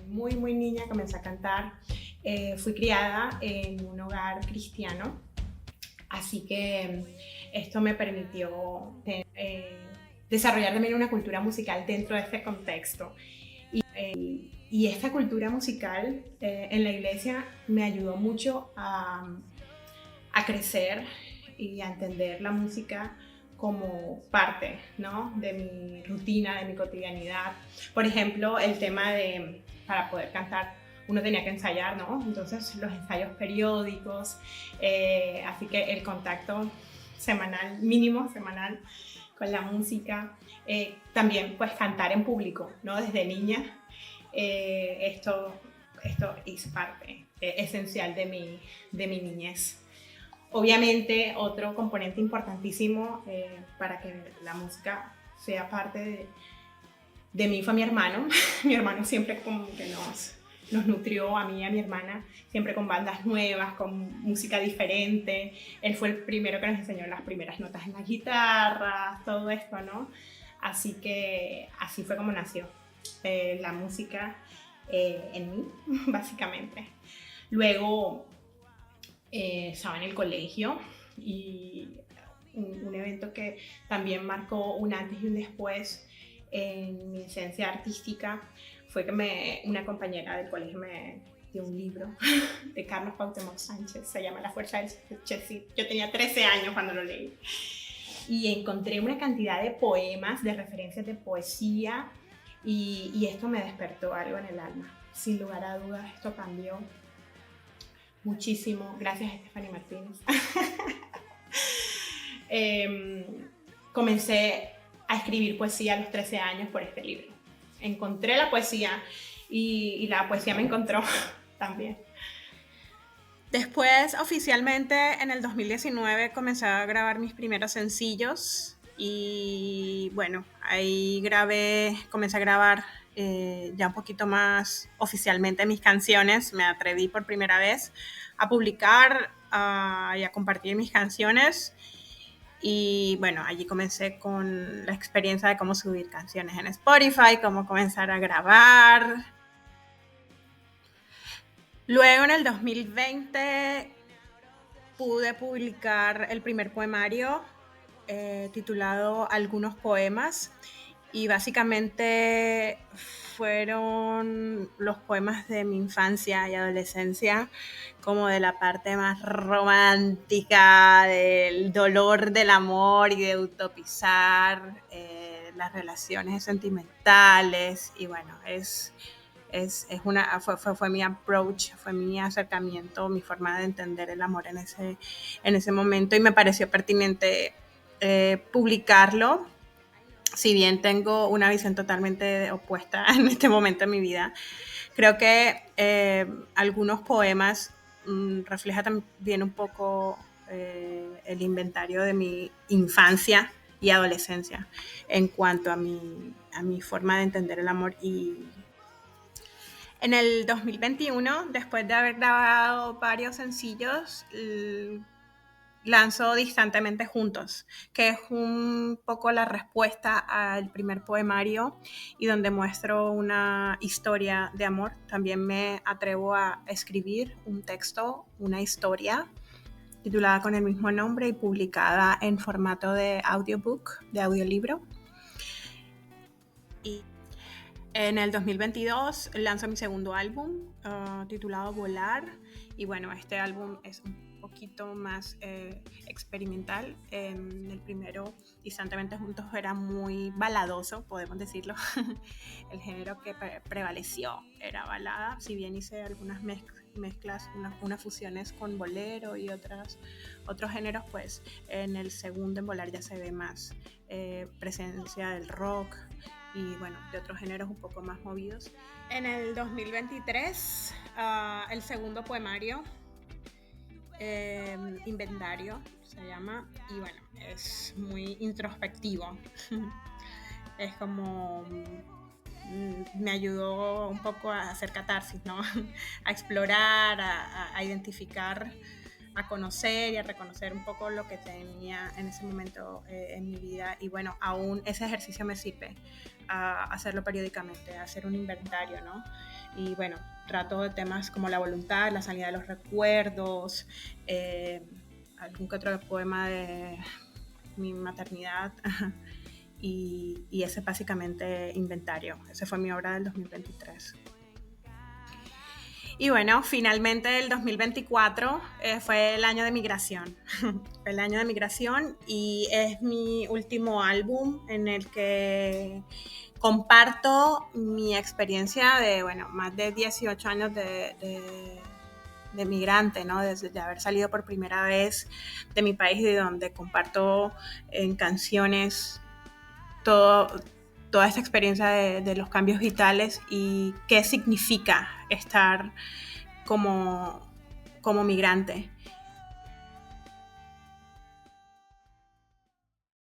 muy, muy niña comencé a cantar. Fui criada en un hogar cristiano, así que esto me permitió desarrollar también una cultura musical dentro de este contexto. Y esta cultura musical en la iglesia me ayudó mucho a crecer y a entender la música como parte, ¿no?, de mi rutina, de mi cotidianidad. Por ejemplo, el tema de, para poder cantar, uno tenía que ensayar, ¿no? Entonces los ensayos periódicos, así que el contacto semanal, mínimo semanal, con la música. También pues cantar en público, ¿no? Desde niña, esto es parte esencial de mi niñez. Obviamente, otro componente importantísimo para que la música sea parte de mí fue mi hermano. Mi hermano siempre como que nos nutrió a mí y a mi hermana, siempre con bandas nuevas, con música diferente. Él fue el primero que nos enseñó las primeras notas en la guitarra, todo esto, ¿no? Así que así fue como nació la música en mí, básicamente. Luego estaba en el colegio y un evento que también marcó un antes y un después en mi esencia artística fue que una compañera del colegio me dio un libro de Carlos Cuauhtémoc Sánchez, se llama La fuerza del Chessy. Yo tenía 13 años cuando lo leí y encontré una cantidad de poemas, de referencias de poesía, y esto me despertó algo en el alma. Sin lugar a dudas, esto cambió muchísimo. Gracias a Stephanie Martínez. Comencé a escribir poesía a los 13 años por este libro. Encontré la poesía y la poesía me encontró también. Después, oficialmente, en el 2019 comencé a grabar mis primeros sencillos y bueno, ahí comencé a grabar ya un poquito más oficialmente mis canciones. Me atreví por primera vez a publicar y a compartir mis canciones. Y bueno, allí comencé con la experiencia de cómo subir canciones en Spotify, cómo comenzar a grabar. Luego en el 2020 pude publicar el primer poemario titulado Algunos poemas, y básicamente fueron los poemas de mi infancia y adolescencia, como de la parte más romántica, del dolor del amor y de utopizar las relaciones sentimentales. Y bueno, fue mi approach, fue mi acercamiento, mi forma de entender el amor en ese momento, y me pareció pertinente publicarlo. Si bien tengo una visión totalmente opuesta en este momento de mi vida, creo que algunos poemas refleja también un poco el inventario de mi infancia y adolescencia en cuanto a mi forma de entender el amor. Y en el 2021, después de haber grabado varios sencillos, lanzó Distantemente Juntos, que es un poco la respuesta al primer poemario y donde muestro una historia de amor. También me atrevo a escribir un texto, una historia titulada con el mismo nombre y publicada en formato de audiobook, de audiolibro. Y en el 2022 lanzo mi segundo álbum titulado Volar, y bueno, este álbum es un poquito más experimental. El primero, Distantemente Juntos, era muy baladoso, podemos decirlo. El género que prevaleció era balada, si bien hice algunas mezclas, unas fusiones con bolero y otros géneros, pues en el segundo, en Volar, ya se ve más presencia del rock y bueno, de otros géneros un poco más movidos. En el 2023, el segundo poemario, Inventario se llama, y bueno, es muy introspectivo. Es como me ayudó un poco a hacer catarsis, ¿no? A explorar, a identificar a conocer y a reconocer un poco lo que tenía en ese momento en mi vida. Y bueno, aún ese ejercicio me sirve a hacerlo periódicamente, a hacer un inventario, ¿no? Y bueno, trato de temas como la voluntad, la salida de los recuerdos, algún que otro poema de mi maternidad. Y ese básicamente inventario. Esa fue mi obra del 2023. Y bueno, finalmente el 2024 fue el año de migración. El año de migración y es mi último álbum en el que comparto mi experiencia de, bueno, más de 18 años de migrante, ¿no? Desde de haber salido por primera vez de mi país, de donde comparto en canciones toda esta experiencia de los cambios vitales y qué significa estar como migrante.